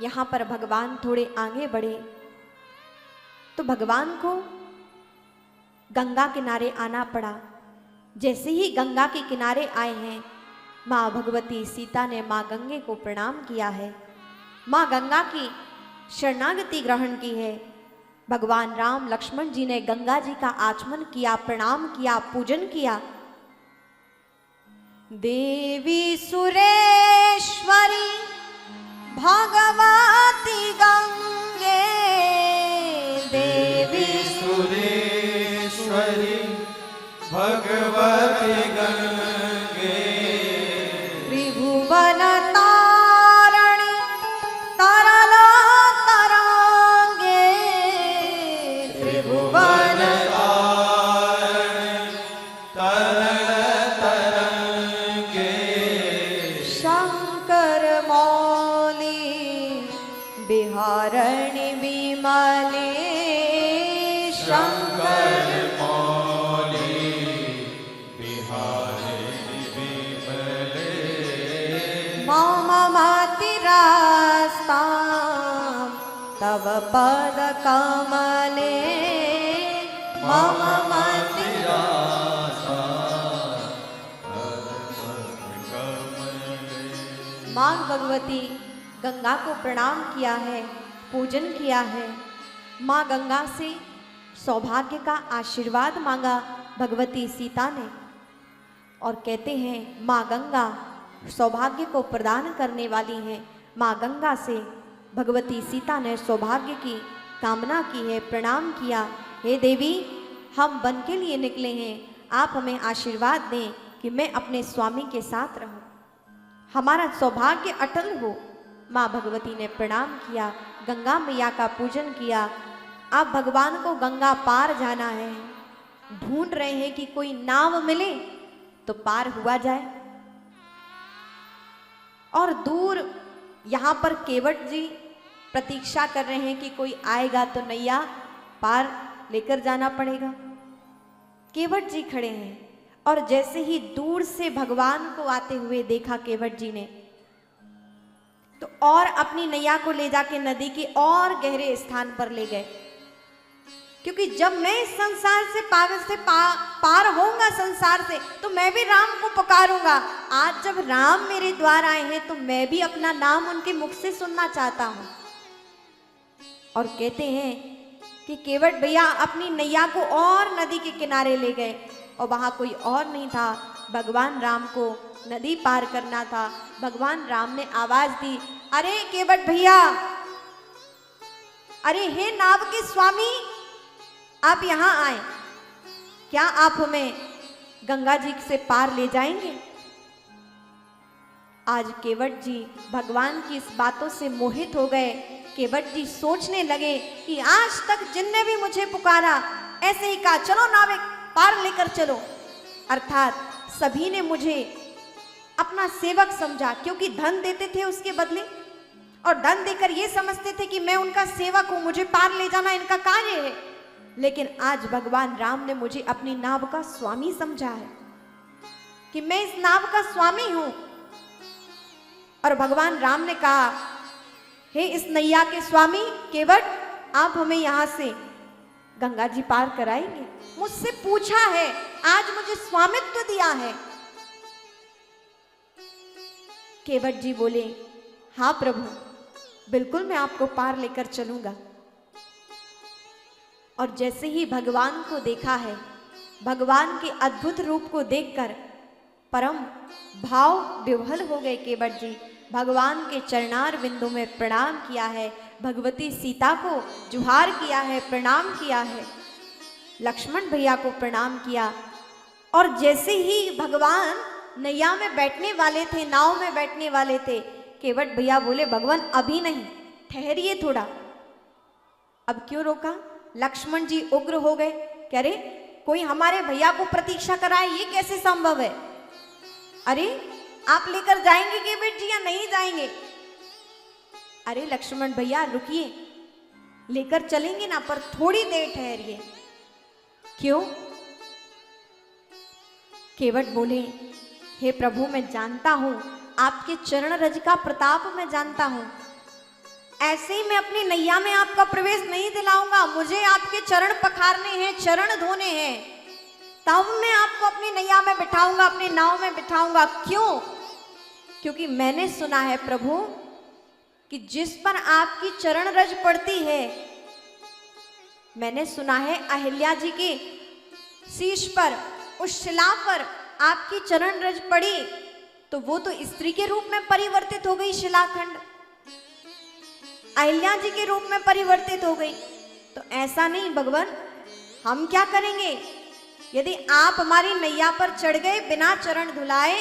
यहाँ पर भगवान थोड़े आगे बढ़े तो भगवान को गंगा किनारे आना पड़ा। जैसे ही गंगा के किनारे आए हैं, माँ भगवती सीता ने माँ गंगे को प्रणाम किया है, माँ गंगा की शरणागति ग्रहण की है। भगवान राम लक्ष्मण जी ने गंगा जी का आचमन किया, प्रणाम किया, पूजन किया। देवी सुरेश्वरी भगवती गंगे, देवी सुरेश्वरी भगवती गंगे, त्रिभुवन तारणी तरल तरंगे, त्रिभुवन तारणी तरल तरंगे, शंकर मौली बिहारणी विमले, शंकर मौली बिहारी विमले, मम मतिरास्तां तव पद कमले, मम मतिरासा माँ भगवती गंगा को प्रणाम किया है, पूजन किया है। माँ गंगा से सौभाग्य का आशीर्वाद मांगा भगवती सीता ने, और कहते हैं माँ गंगा सौभाग्य को प्रदान करने वाली हैं। माँ गंगा से भगवती सीता ने सौभाग्य की कामना की है, प्रणाम किया। हे देवी, हम वन के लिए निकले हैं, आप हमें आशीर्वाद दें कि मैं अपने स्वामी के साथ रहूं, हमारा सौभाग्य अटल हो। माँ भगवती ने प्रणाम किया, गंगा मैया का पूजन किया। अब भगवान को गंगा पार जाना है, ढूंढ रहे हैं कि कोई नाव मिले तो पार हुआ जाए। और दूर यहाँ पर केवट जी प्रतीक्षा कर रहे हैं कि कोई आएगा तो नैया पार लेकर जाना पड़ेगा। केवट जी खड़े हैं और जैसे ही दूर से भगवान को आते हुए देखा केवट जी ने, तो और अपनी नैया को ले जाके नदी के और गहरे स्थान पर ले गए। क्योंकि जब मैं इस संसार से पार होऊंगा संसार से, तो मैं भी राम को पुकारूंगा। आज जब राम मेरे द्वार आए हैं तो मैं भी अपना नाम उनके मुख से सुनना चाहता हूं। और कहते हैं कि केवट भैया अपनी नैया को और नदी के किनारे ले गए, और वहां कोई और नहीं था, भगवान राम को नदी पार करना था। भगवान राम ने आवाज दी, अरे केवट भैया, अरे हे नाव के स्वामी, आप यहां आए, क्या आप हमें गंगा जी से पार ले जाएंगे? आज केवट जी भगवान की इस बातों से मोहित हो गए। केवट जी सोचने लगे कि आज तक जिनने भी मुझे पुकारा ऐसे ही कहा, चलो नाविक पार लेकर चलो। अर्थात सभी ने मुझे अपना सेवक समझा, क्योंकि धन देते थे उसके बदले, और धन देकर ये समझते थे कि मैं उनका सेवक हूं, मुझे पार ले जाना इनका कार्य है। लेकिन आज भगवान राम ने मुझे अपनी नाव का स्वामी समझा है कि मैं इस नाव का स्वामी हूं। और भगवान राम ने कहा, हे इस नैया के स्वामी केवट, आप हमें यहां से गंगा जी पार कराएंगे? मुझसे पूछा है, आज मुझे स्वामित्व दिया है। केवट जी बोले, हाँ प्रभु, बिल्कुल मैं आपको पार लेकर चलूंगा। और जैसे ही भगवान को देखा है, भगवान के अद्भुत रूप को देखकर परम भाव विह्वल हो गए केवट जी। भगवान के चरणार बिंदु में प्रणाम किया है, भगवती सीता को जुहार किया है, प्रणाम किया है, लक्ष्मण भैया को प्रणाम किया। और जैसे ही भगवान नैया में बैठने वाले थे, नाव में बैठने वाले थे, केवट भैया बोले, भगवान अभी नहीं, ठहरिए थोड़ा। अब क्यों रोका? लक्ष्मण जी उग्र हो गए, कह रहे कोई हमारे भैया को प्रतीक्षा कराए, ये कैसे संभव है? अरे आप लेकर जाएंगे केवट जी या नहीं जाएंगे? अरे लक्ष्मण भैया रुकिए, लेकर चलेंगे ना, पर थोड़ी देर ठहरिए। क्यों? केवट बोले, हे प्रभु, मैं जानता हूं आपके चरण रज का प्रताप मैं जानता हूं, ऐसे ही मैं अपनी नैया में आपका प्रवेश नहीं दिलाऊंगा। मुझे आपके चरण पखारने हैं, चरण धोने हैं, तब मैं आपको अपनी नैया में बिठाऊंगा, अपनी नाव में बिठाऊंगा। क्यों? क्योंकि मैंने सुना है प्रभु कि जिस पर आपकी चरण रज पड़ती है, मैंने सुना है अहिल्या जी के शीश पर, उस शिला पर आपकी चरण रज पड़ी तो वो तो स्त्री के रूप में परिवर्तित हो गई, शिलाखंड अहिल्या जी के रूप में परिवर्तित हो गई। तो ऐसा नहीं भगवान, हम क्या करेंगे? यदि आप हमारी नैया पर चढ़ गए बिना चरण धुलाए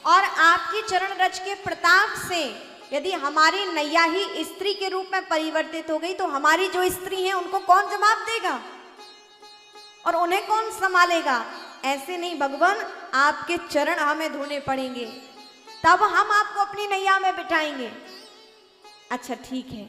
और आपकी चरण रज के प्रताप से यदि हमारी नैया ही स्त्री के रूप में परिवर्तित हो गई तो हमारी जो स्त्री हैं उनको कौन जवाब देगा और उन्हें कौन संभालेगा? ऐसे नहीं भगवान, आपके चरण हमें धोने पड़ेंगे, तब हम आपको अपनी नैया में बिठाएंगे। अच्छा ठीक है,